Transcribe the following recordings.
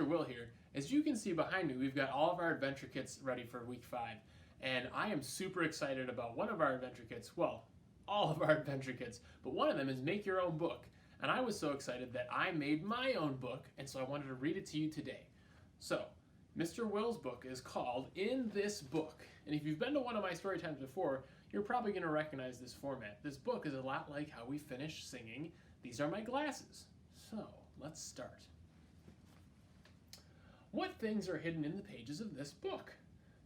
Will here. As you can see behind me, we've got all of our adventure kits ready for week 5. And I am super excited about one of our adventure kits. Well, all of our adventure kits, but one of them is Make Your Own Book. And I was so excited that I made my own book, and so I wanted to read it to you today. So, Mr. Will's book is called In This Book. And if you've been to one of my story times before, you're probably going to recognize this format. This book is a lot like how we finish singing These Are My Glasses. So, let's start. What things are hidden in the pages of this book?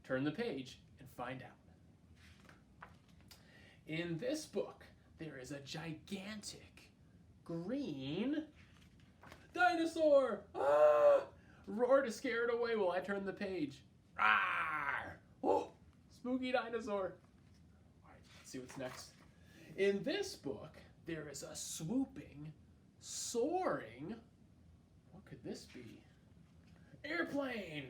Turn the page and find out. In this book, there is a gigantic green dinosaur. Ah! Roar to scare it away while I turn the page. Rawr! Oh, spooky dinosaur. All right, let's see what's next. In this book, there is a swooping, soaring, what could this be? Airplane.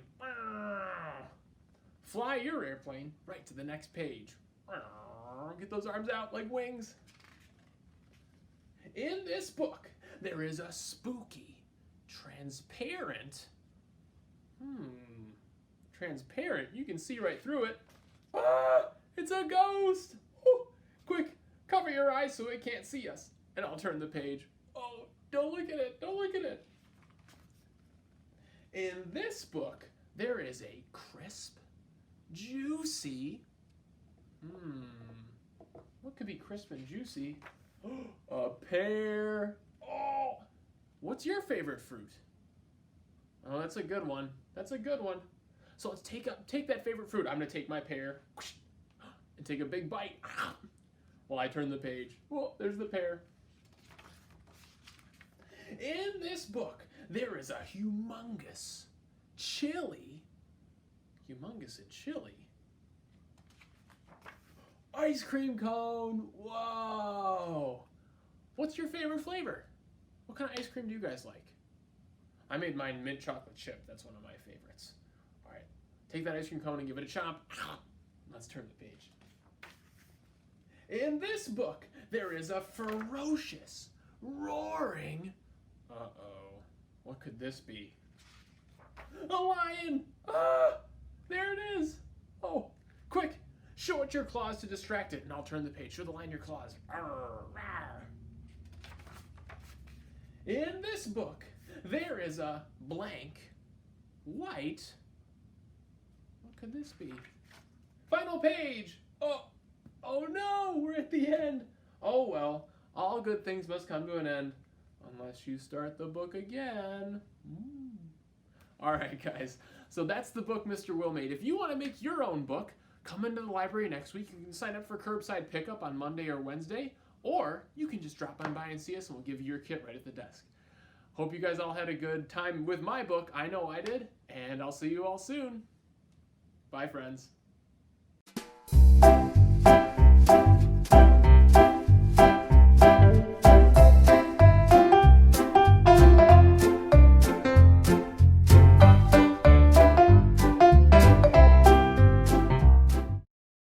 Fly your airplane right to the next page. Get those arms out like wings. In this book, there is a spooky, transparent, transparent, you can see right through it. Ah, it's a ghost. Oh, quick, cover your eyes so it can't see us. And I'll turn the page. Oh, don't look at it, don't look at it. In this book, there is a crisp, juicy, what could be crisp and juicy? A pear. Oh, what's your favorite fruit? Oh, that's a good one. That's a good one. So let's take that favorite fruit. I'm gonna take my pear and take a big bite while I turn the page. Oh, there's the pear. In this book, there is a humongous chili. Humongous and chili. Ice cream cone. Whoa. What's your favorite flavor? What kind of ice cream do you guys like? I made mine mint chocolate chip. That's one of my favorites. All right. Take that ice cream cone and give it a chomp. Let's turn the page. In this book, there is a ferocious, roaring, what could this be? A lion! Ah! There it is! Oh, quick! Show it your claws to distract it, and I'll turn the page. Show the lion your claws. Arr, arr. In this book, there is a blank, white, what could this be? Final page! Oh no, we're at the end. Oh well, all good things must come to an end, unless you start the book again. All right, guys, so that's the book Mr. Will made. If you want to make your own book, come into the library next week. You can sign up for curbside pickup on Monday or Wednesday, or you can just drop on by and see us and we'll give you your kit right at the desk. Hope you guys all had a good time with my book. I know I did, and I'll see you all soon. Bye, friends.